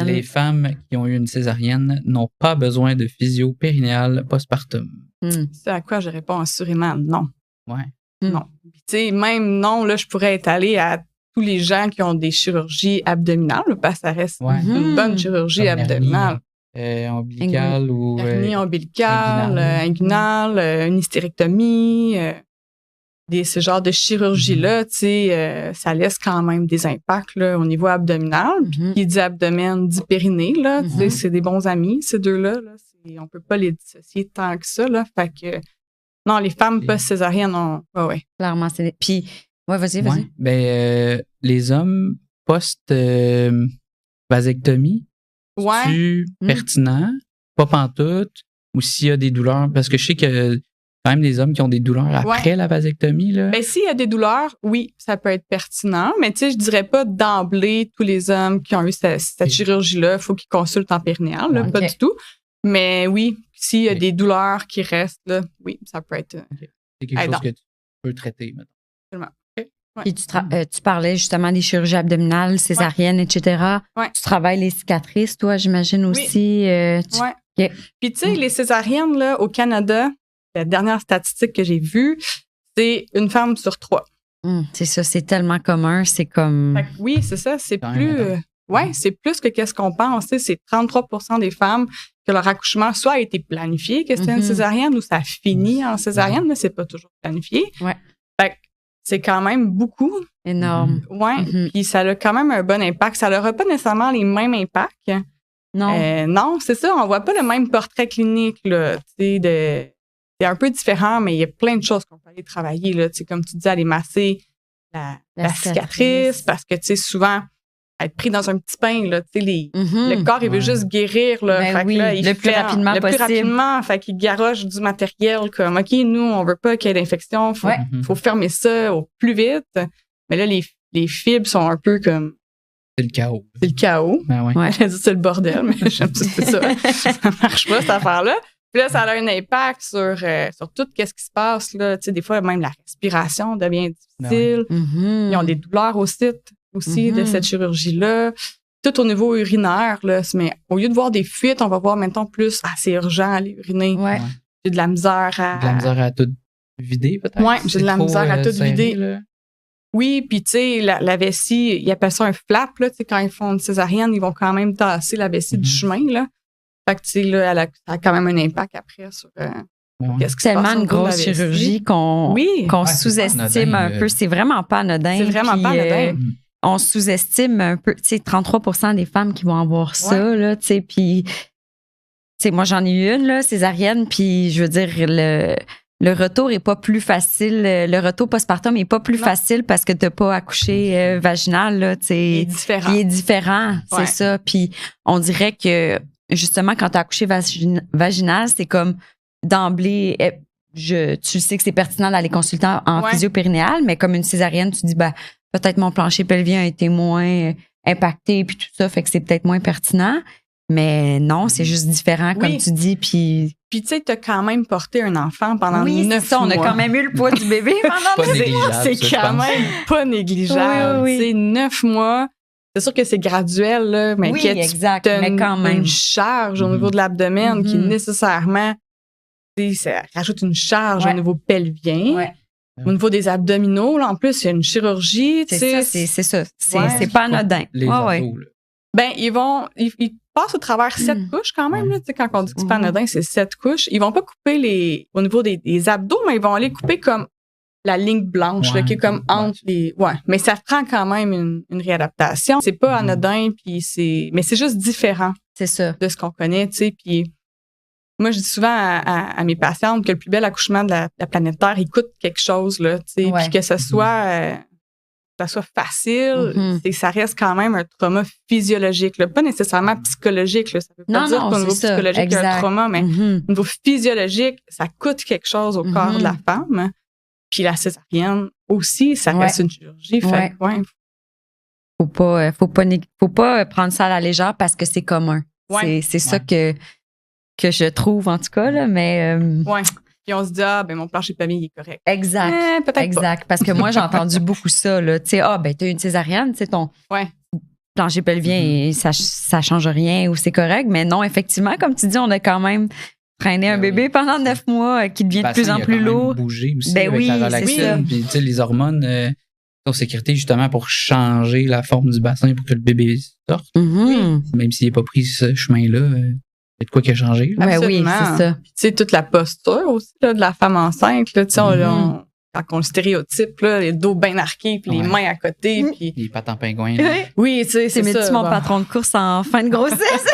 Les femmes qui ont eu une césarienne n'ont pas besoin de physio périnéale postpartum. C'est à quoi je réponds assurément non. Non. Tu sais, même non, là, je pourrais étaler à tous les gens qui ont des chirurgies abdominales, parce que ça reste une bonne chirurgie abdominale. Ombilicale ou... Hernie ombilicale, inguinale, une hystérectomie... ce genre de chirurgie-là, tu sais, ça laisse quand même des impacts là, au niveau abdominal. Puis qui dit abdomen dit périnée, là. Tu sais, c'est des bons amis, ces deux-là. Là. On peut pas les dissocier tant que ça, là. Fait que, non, les femmes post-césariennes, non. Clairement, c'est... Puis, vas-y. Ben, les hommes post-vasectomie, c'est pertinent, pas pantoute, ou s'il y a des douleurs, parce que je sais que quand même des hommes qui ont des douleurs après la vasectomie, là. Ben, s'il y a des douleurs, oui, ça peut être pertinent, mais tu sais, je dirais pas d'emblée tous les hommes qui ont eu cette chirurgie-là, il faut qu'ils consultent en périnéal, là, pas du tout. Mais oui, s'il y a des douleurs qui restent, là, oui, ça peut être. C'est quelque chose que tu peux traiter, maintenant. Absolument. Puis tu parlais justement des chirurgies abdominales, césariennes, etc. Tu travailles les cicatrices, toi, j'imagine aussi. Puis tu sais, les césariennes, là, au Canada, la dernière statistique que j'ai vue, c'est une femme sur 3. C'est ça, c'est tellement commun, c'est comme... Oui, c'est ça, c'est plus... c'est plus que qu'est-ce qu'on pense. C'est 33% des femmes que leur accouchement soit a été planifié, que c'était une césarienne, ou ça finit en césarienne, mais c'est pas toujours planifié. Fait que c'est quand même beaucoup. Énorme. Puis ça a quand même un bon impact. Ça n'aura pas nécessairement les mêmes impacts. Non. Non, c'est ça, on voit pas le même portrait clinique, là, tu sais, c'est un peu différent, mais il y a plein de choses qu'on peut aller travailler, là. Tu sais, comme tu dis, aller masser la cicatrice, parce que, tu sais, souvent, être pris dans un petit pain, là, tu sais, le corps, il veut juste guérir, là. Ben fait que là, il le plus rapidement possible. Plus rapidement, fait qu'il garoche du matériel, comme, OK, nous, on veut pas qu'il y ait d'infection, faut fermer ça au plus vite. Mais là, les fibres sont un peu comme... C'est le chaos. C'est le chaos. J'ai dit c'est le bordel, mais j'aime ça, c'est ça. Ça marche pas, cette affaire-là. Puis là, ça a un impact sur tout ce qui se passe, là. Tu sais, des fois, même la respiration devient difficile. Ils ont des douleurs au site aussi de cette chirurgie-là. Tout au niveau urinaire, là. Mais au lieu de voir des fuites, on va voir maintenant plus, c'est urgent, aller uriner. J'ai de la misère à... De la misère à tout vider, peut-être? Ouais, j'ai de la C'est trop, misère à tout serré, vider. là. Oui, puis tu sais, la vessie, ils appellent ça un flap, là, tu sais, quand ils font une césarienne, ils vont quand même tasser la vessie du chemin, là. Fait que, tu sais, là, ça a quand même un impact après sur Ouais. qu'est-ce qui se Tellement passe au une niveau de la grosse vessie. chirurgie qu'on Oui. qu'on Ouais, c'est pas sous-estime anodin, un peu. C'est vraiment pas anodin. C'est vraiment Puis, pas anodin. on sous-estime un peu, tu sais, 33% des femmes qui vont avoir ça, là, tu sais, puis, tu sais, moi, j'en ai eu une, là, césarienne, puis je veux dire, le retour est pas plus facile, le retour postpartum est pas plus Non. facile parce que t'as pas accouché vaginal, là, tu Il est sais. différent. Il est différent, c'est Ouais. ça. Puis on dirait que, justement, quand t'as accouché vaginal, c'est comme d'emblée, tu sais que c'est pertinent d'aller consulter en Ouais. physio-périnéale, mais comme une césarienne, tu dis, ben, peut-être mon plancher pelvien a été moins impacté, puis tout ça, fait que c'est peut-être moins pertinent. Mais non, c'est juste différent, comme Oui. tu dis. Puis Puis tu sais, t'as quand même porté un enfant pendant oui, 9 c'est ça, mois. on a quand même eu le poids du bébé pendant Pas C'est négligeable, c'est ça, je quand pense. même pas négligeable. Oui, oui, oui. Tu sais, 9 mois, c'est sûr que c'est graduel, là, mais Oui, que tu exact, t'as mais quand même. une charge au Mhm. niveau de l'abdomen qui Mhm. nécessairement, tu sais, ça rajoute une charge Ouais. au niveau pelvien. Ouais. Au niveau des abdominaux, là, en plus, il y a une chirurgie, tu C'est sais. ça, c'est ça. Ouais. C'est pas anodin. Les Ouais, ordos, ouais. là. Ben, ils passent au travers 7 couches quand même, Ouais. là. Tu sais, quand on dit que c'est pas Mhm. anodin, c'est 7 couches. Ils vont pas couper au niveau des abdos, mais ils vont aller couper comme la ligne blanche, là, Ouais. qui est comme entre les, ouais. Mais ça prend quand même une réadaptation. C'est pas Mhm. anodin, puis mais c'est juste différent C'est ça. de ce qu'on connaît, tu sais. Puis moi, je dis souvent à mes patientes que le plus bel accouchement de la planète Terre, il coûte quelque chose, là, tu sais. Ouais. Puis que ça soit facile, Mhm. ça reste quand même un trauma physiologique, là. Pas nécessairement psychologique, là. Ça veut pas Non, dire non, qu'au c'est niveau ça, psychologique, il y a un exact. trauma, mais Mhm. au niveau physiologique, ça coûte quelque chose au corps Mhm. de la femme. Puis la césarienne aussi, ça Ouais. reste une chirurgie. Fait que, ouais. Faut pas prendre ça à la légère parce que c'est commun. Ouais. C'est ça que je trouve, en tout cas, là, mais Ouais. Puis on se dit, ah, ben mon plancher pelvien, il est correct. exact. Peut-être pas. Exact. Parce que moi, j'ai entendu beaucoup ça, là. Tu sais, ben, t'as eu une césarienne, tu sais, ton Ouais. plancher pelvien, ça change rien ou c'est correct. Mais non, effectivement, comme tu dis, on a quand même traîné un Ben bébé oui. pendant 9 mois qui devient de bassin, plus en il a plus quand même lourd. bougé aussi Ben avec oui, la c'est relaxine. ça. Puis, tu sais, les hormones sont sécurité justement pour changer la forme du bassin pour que le bébé sorte. Mhm. Même s'il n'est pas pris ce chemin-là, il y a de quoi qui a changé. là. Ouais, oui, Absolument. c'est ça. Puis, tu sais, toute la posture aussi, là, de la femme enceinte, là, tu sais, Mhm. quand on le stéréotype, là, les dos bien arqués, puis les Ouais. mains à côté, Mhm. puis... Les pattes en pingouin, là. Oui, tu sais, C'est c'est ça. mets-tu mon bon. patron de course en fin de grossesse?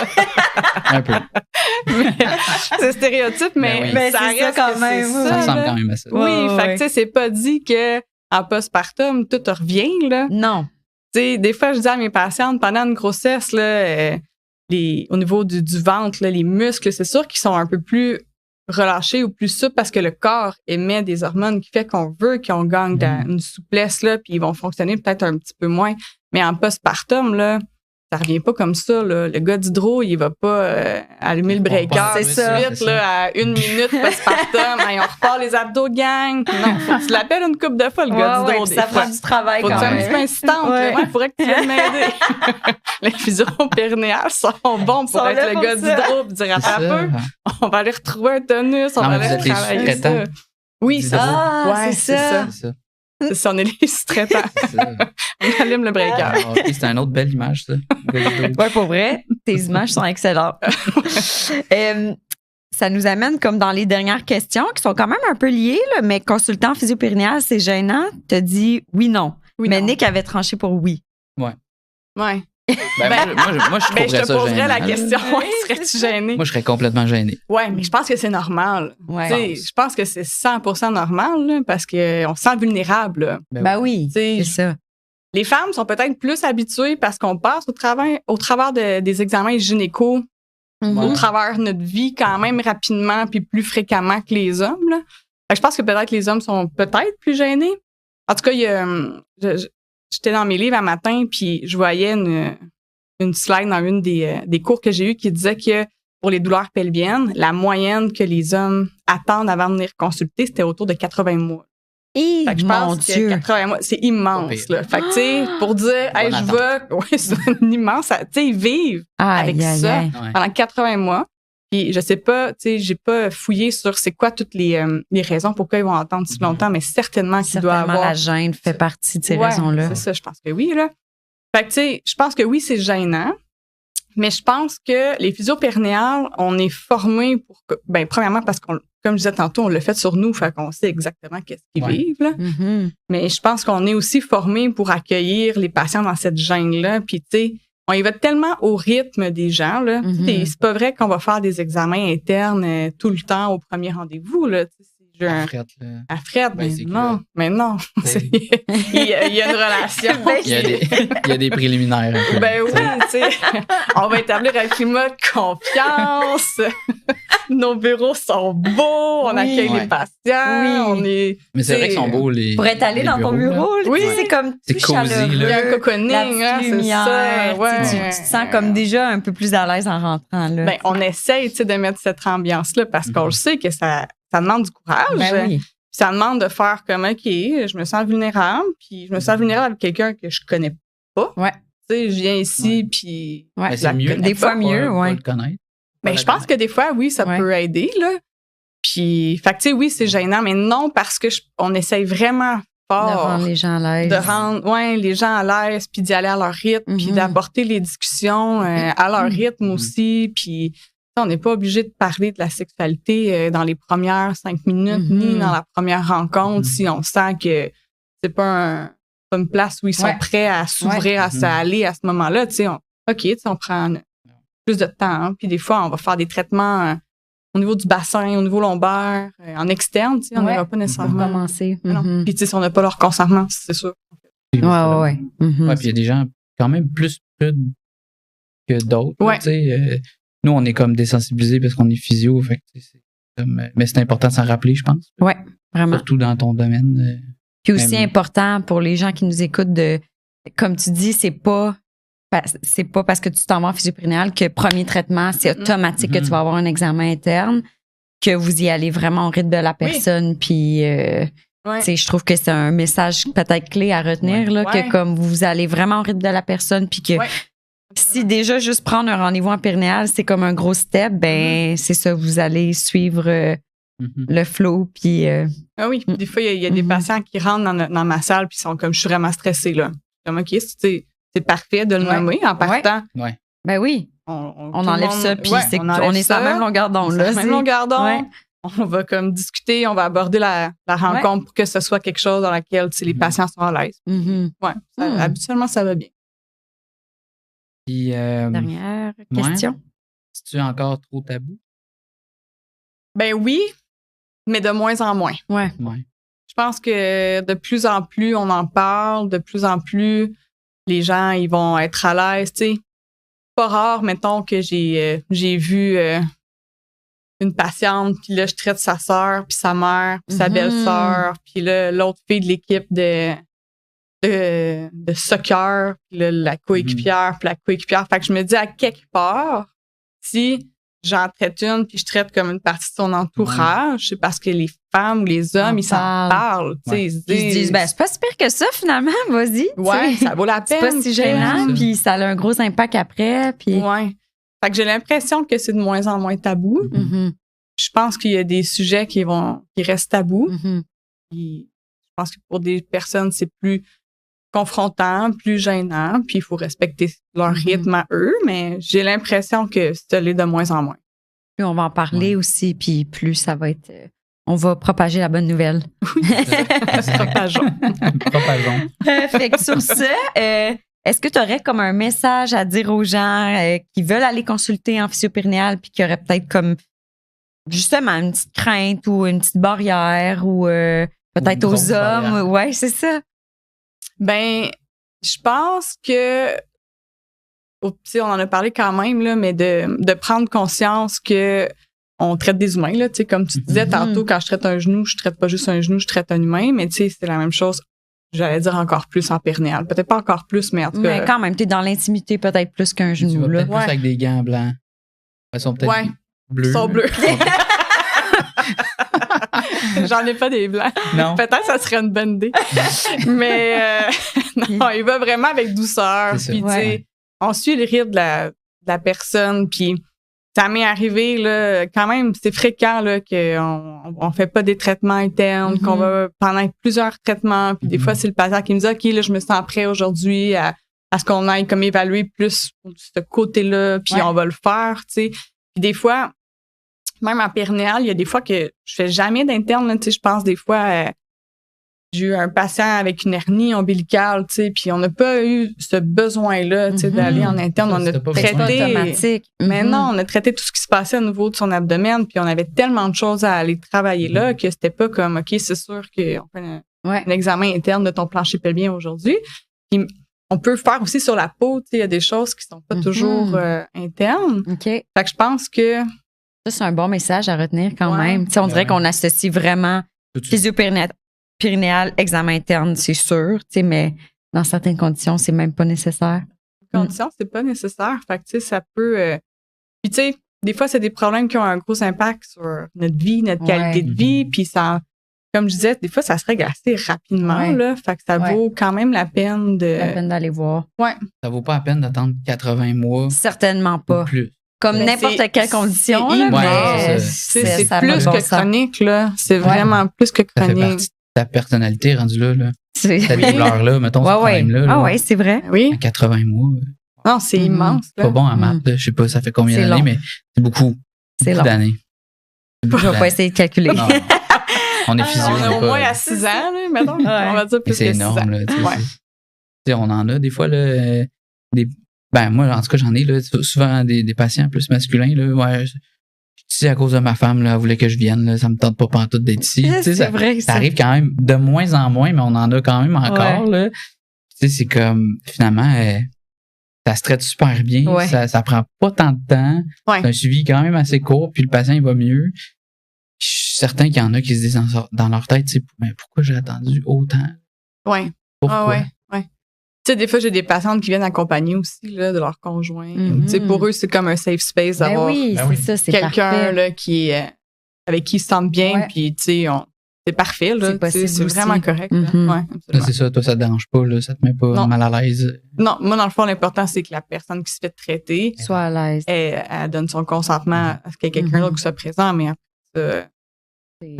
un peu. C'est stéréotype, mais, Ben oui. Ben, ça c'est ça reste quand que même, c'est oui. Ça ça, ressemble là. quand même à ça. Oui, Ouais, fait ouais. que tu sais, c'est pas dit que en postpartum, tout revient, là. Non. Tu sais, des fois, je dis à mes patientes, pendant une grossesse, là, au niveau du ventre, là, les muscles, c'est sûr qu'ils sont un peu plus relâchés ou plus souples parce que le corps émet des hormones qui fait qu'on veut qu'on gagne une souplesse, là, puis ils vont fonctionner peut-être un petit peu moins. Mais en postpartum, là, ça revient pas comme ça, là. Le gars d'hydro, il va pas allumer le breaker C'est tout de ça. suite, là, à 1 minute postpartum. Hey, on repart les abdos, gang. Non, faut que tu l'appelles une couple de fois, le gars Ouais, d'hydro, ouais, des ça fois. prend du travail Faut que quand tu sois un petit peu même. insistante. Ouais. Ouais, faudrait que tu viennes m'aider. Les physio-périnéales sont bons pour Sont être là le pour gars ça. d'hydro et dire C'est attends un peu, ça. on va aller retrouver un tonus, on Non, va mais aller vous êtes les travailler ça. sous-traitants. Oui, D'hydro. ça. Ah, Ouais, c'est ça. C'est ça. C'est ça, on est les sous-traitants. C'est ça. On allume le breaker. Ah, ok, c'est une autre belle image, ça. Ouais, pour vrai, tes images sont excellentes. Ça nous amène comme dans les dernières questions qui sont quand même un peu liées, là, mais consultant physio-périnéal, c'est gênant. T'as dit oui, non. Oui, mais non. Nick avait tranché pour oui. Ouais. Ben, moi, je Ben, trouverais je te ça poserais gênant. la question. Oui, Serais-tu c'est ça. gêné? Moi, je serais complètement gêné. Ouais, mais je pense que c'est normal. Ouais. Tu sais, je pense que c'est 100% normal, là, parce qu'on se sent vulnérable, là. Ben oui, Tu sais, c'est ça. Les femmes sont peut-être plus habituées parce qu'on passe au travers des examens gynéco Mhm. au travers de notre vie quand même rapidement puis plus fréquemment que les hommes. Là. Fait que je pense que peut-être les hommes sont peut-être plus gênés. En tout cas, j'étais dans mes livres un matin puis je voyais une slide dans une des cours que j'ai eu qui disait que pour les douleurs pelviennes, la moyenne que les hommes attendent avant de venir consulter, c'était autour de 80 mois. Fait que je Mon pense Dieu. que 80 mois, c'est immense. Là. Fait que, tu sais, pour dire, hey, Bonne je veux, ouais, c'est une immense, tu sais, ils vivent Aïe, avec aïe, ça aïe. Ouais. pendant 80 mois. Puis je sais pas, tu sais, j'ai pas fouillé sur c'est quoi toutes les raisons pourquoi ils vont attendre si longtemps, mais certainement qu'il doit avoir... la gêne fait partie de ces raisons-là. C'est ça, je pense que oui, là. Fait que, tu sais, je pense que oui, c'est gênant, mais je pense que les physio-périnéales, on est formés pour... premièrement, parce qu'on, comme je disais tantôt, on l'a fait sur nous, fait qu'on sait exactement qu'est-ce qu'ils vivent, là. Mm-hmm. Mais je pense qu'on est aussi formés pour accueillir les patients dans cette gêne-là, puis tu sais, on y va tellement au rythme des gens, là. Mm-hmm. C'est pas vrai qu'on va faire des examens internes tout le temps au premier rendez-vous, là. À frette, là. À frette, mais non. Il y a une relation. Il y a des préliminaires. Un peu. Ben oui, tu sais. On va établir un climat de confiance. Nos bureaux sont beaux. On accueille les patients. On est. Mais c'est vrai qu'ils sont beaux, les. Pour être allé dans ton bureau, oui, c'est comme c'est tout cosy, chaleureux. là. Il y a un cocooning, c'est ça. Ouais. Tu te sens comme déjà un peu plus à l'aise en rentrant, là. Ben, on essaye, tu sais, de mettre cette ambiance-là parce qu'on le sait que ça demande du courage. Ben oui. Ça demande de faire comme, OK, je me sens vulnérable, puis je me sens vulnérable avec quelqu'un que je connais pas. Ouais. Tu sais, je viens ici, puis... Ouais. C'est mieux. Des fois mieux, pour ouais. le connaître. Mais je pense que des fois, oui, ça peut aider, là. Puis, fait que, tu sais, oui, c'est gênant, mais non parce que on essaye vraiment fort. De rendre les gens à l'aise. De rendre, les gens à l'aise, puis d'y aller à leur rythme, puis d'apporter les discussions à leur rythme aussi, puis... On n'est pas obligé de parler de la sexualité dans les premières 5 minutes, ni dans la première rencontre, si on sent que c'est pas une place où ils sont prêts à s'ouvrir, à s'aller à ce moment-là. Tu sais, on prend plus de temps. Hein, puis des fois, on va faire des traitements au niveau du bassin, au niveau lombaire, en externe. Tu sais, on n'ira pas nécessairement. Pour commencer. Puis tu sais, si on n'a pas leur consentement, c'est sûr. Puis il y a des gens quand même plus prudes que d'autres. Ouais. Tu sais, nous, on est comme désensibilisés parce qu'on est physio. Fait que mais c'est important de s'en rappeler, je pense. Oui, vraiment. Surtout dans ton domaine. Puis aussi important pour les gens qui nous écoutent de, comme tu dis, c'est pas parce que tu t'en vas en physio-périnéale que premier traitement, c'est automatique que tu vas avoir un examen interne, que vous y allez vraiment au rythme de la personne. Puis, je trouve que c'est un message peut-être clé à retenir, là, que comme vous allez vraiment au rythme de la personne, puis que si déjà juste prendre un rendez-vous en périnéale, c'est comme un gros step, ben c'est ça, vous allez suivre le flow. Puis, ah oui, des fois, il y a des patients qui rentrent dans ma salle puis sont comme, je suis vraiment stressée, là. Comme, OK, c'est parfait de le nommer en partant. Ouais. Ben oui, on enlève ça, puis on est sur la même longueur d'onde. Sur la même longueur d'onde. On va comme discuter, on va aborder la rencontre pour que ce soit quelque chose dans laquelle les patients sont à l'aise. Habituellement, ça va bien. Puis, dernière question. C'est-tu encore trop tabou? Ben oui, mais de moins en moins. Ouais. Je pense que de plus en plus, on en parle, de plus en plus, les gens, ils vont être à l'aise, tu sais. Pas rare, mettons, que j'ai vu une patiente, puis là, je traite sa sœur, puis sa mère, puis sa belle-sœur, puis là, l'autre fille de l'équipe de soccer, puis la coéquipière, puis la coéquipière. Fait que je me dis, à quelque part, si j'en traite une, puis je traite comme une partie de son entourage, c'est parce que les femmes ou les hommes, ils s'en parlent. Ils se disent, ben, c'est pas si pire que ça, finalement, vas-y. Ouais, ça vaut la peine. C'est pas si gênant, puis ça a un gros impact après. Puis... Ouais. Fait que j'ai l'impression que c'est de moins en moins tabou. Je pense qu'il y a des sujets qui restent tabous. Puis, je pense que pour des personnes, c'est plus confrontant, plus gênant, puis il faut respecter leur rythme à eux, mais j'ai l'impression que ça l'est de moins en moins. Puis on va en parler aussi, puis plus ça va être... on va propager la bonne nouvelle. Propageons. Fait que sur ça, est-ce que tu aurais comme un message à dire aux gens qui veulent aller consulter en physio-périnéale puis qui auraient peut-être comme justement une petite crainte ou une petite barrière ou peut-être aux hommes? Ouais, c'est ça. Ben, je pense que on en a parlé quand même, là, mais de prendre conscience que on traite des humains, là, tu sais, comme tu disais tantôt, quand je traite un genou, je traite pas juste un genou, je traite un humain, mais tu sais, c'est la même chose, j'allais dire encore plus en périnéale. Peut-être pas encore plus, mais en tout cas. Mais quand même, t'es dans l'intimité peut-être plus qu'un genou, tu vas là. peut-être plus avec des gants blancs. Ils sont peut-être bleus. Ils sont bleus. J'en ai pas des blancs. Non. Peut-être que ça serait une bonne idée. Mais non, il va vraiment avec douceur. Puis, tu sais, on suit le rythme de la personne. Puis, tu ça m'est arrivé, là, quand même, c'est fréquent, là, qu'on fait pas des traitements internes, qu'on va pendant plusieurs traitements, puis des fois, c'est le patient qui me dit, OK, là, je me sens prêt aujourd'hui à ce qu'on aille comme évaluer plus ce côté-là, puis on va le faire, tu sais. Puis des fois, même en périnéale, il y a des fois que je fais jamais d'interne, là, tu sais, je pense des fois, j'ai eu un patient avec une hernie ombilicale, tu sais, puis on n'a pas eu ce besoin-là, tu sais, d'aller en interne. On a traité, automatique. mais non, on a traité tout ce qui se passait au niveau de son abdomen, puis on avait tellement de choses à aller travailler là que c'était pas comme, OK, c'est sûr qu'on fait un examen interne de ton plancher pelvien aujourd'hui. Puis on peut faire aussi sur la peau, tu sais, il y a des choses qui sont pas toujours internes. OK. Fait que je pense que ça, c'est un bon message à retenir quand même. Tu sais, on dirait qu'on associe vraiment physio-périnéal, examen interne, c'est sûr, tu sais, mais dans certaines conditions, c'est même pas nécessaire. Conditions, c'est pas nécessaire. Fait que, tu sais, ça peut. Puis, tu sais, des fois, c'est des problèmes qui ont un gros impact sur notre vie, notre qualité de vie. Puis, ça, comme je disais, des fois, ça se règle assez rapidement, là. Fait que ça vaut quand même la peine d'aller voir. Ouais. Ça vaut pas la peine d'attendre 80 mois. Certainement pas. Ou plus. Comme n'importe quelle condition, là, mais c'est plus que chronique, là. C'est vraiment plus que Ça fait chronique. partie de ta personnalité rendue là. C'est Cette douleur-là, mettons, ce problème-là. Ah ouais, c'est vrai. Oui. À 80 mois. Non, c'est immense. C'est pas bon à maths, là. Je sais pas, ça fait combien d'années, mais c'est beaucoup. C'est long. D'années. Je vais pas essayer de calculer. Non. On est physio. On est au moins à 6 ans, là, mettons. On va dire plus que 6 ans. C'est énorme, là. Tu sais, on en a des fois, là, ben, moi, en tout cas, j'en ai, là, souvent des patients plus masculins, là. Ouais, je suis ici à cause de ma femme, là. Elle voulait que je vienne, là. Ça me tente pas pantoute d'être ici. Tu sais, ça arrive quand même de moins en moins, mais on en a quand même encore, là. Tu sais, c'est comme, finalement, ça se traite super bien. Ça prend pas tant de temps. C'est un suivi quand même assez court, puis le patient, il va mieux. Je suis certain qu'il y en a qui se disent dans leur tête, tu sais, mais pourquoi j'ai attendu autant? Oui. Pourquoi? Tu sais, des fois, j'ai des patientes qui viennent accompagner aussi, là, de leur conjoint. Tu sais, pour eux, c'est comme un safe space d'avoir quelqu'un, là, qui est, avec qui ils se sentent bien, puis, tu sais, c'est parfait, là. C'est vraiment correct. Là, c'est ça, toi, ça te dérange pas, là, ça te met pas mal à l'aise. Non, moi, dans le fond, l'important, c'est que la personne qui se fait traiter soit à l'aise. Elle donne son consentement à ce qu'il y ait quelqu'un d'autre qui soit présent, mais après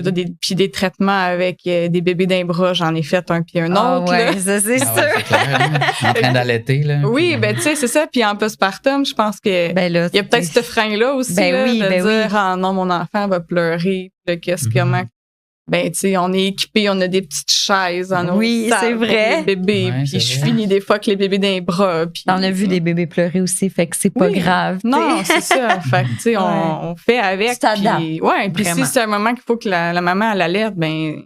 ça, puis des traitements avec des bébés d'un bras, j'en ai fait un puis un autre. Ouais, ça, c'est sûr. C'est clair, en train d'allaiter, là. Oui, ben tu sais, c'est ça. Puis en postpartum, je pense que il y a peut-être ce frein-là aussi, de dire ah non, mon enfant va pleurer. Qu'est-ce comment. Ben tu sais, on est équipé, on a des petites chaises en nos salles pour les bébés. Puis je finis des fois avec les bébés d'un bras. Puis on a vu des bébés pleurer aussi, fait que c'est pas grave. Non, c'est ça. Fait que tu sais, on fait avec. Puis si c'est un moment qu'il faut que la maman elle alerte, ben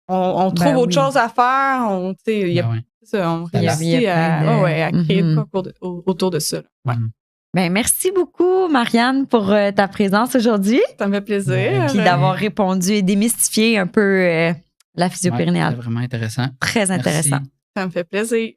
on trouve autre chose à faire. On réussit à créer de quoi autour de ça. Ben, merci beaucoup, Marianne, pour ta présence aujourd'hui. Ça me fait plaisir. Puis d'avoir répondu et démystifié un peu la physio-périnéale. C'est vraiment intéressant. Très intéressant. Merci. Ça me fait plaisir.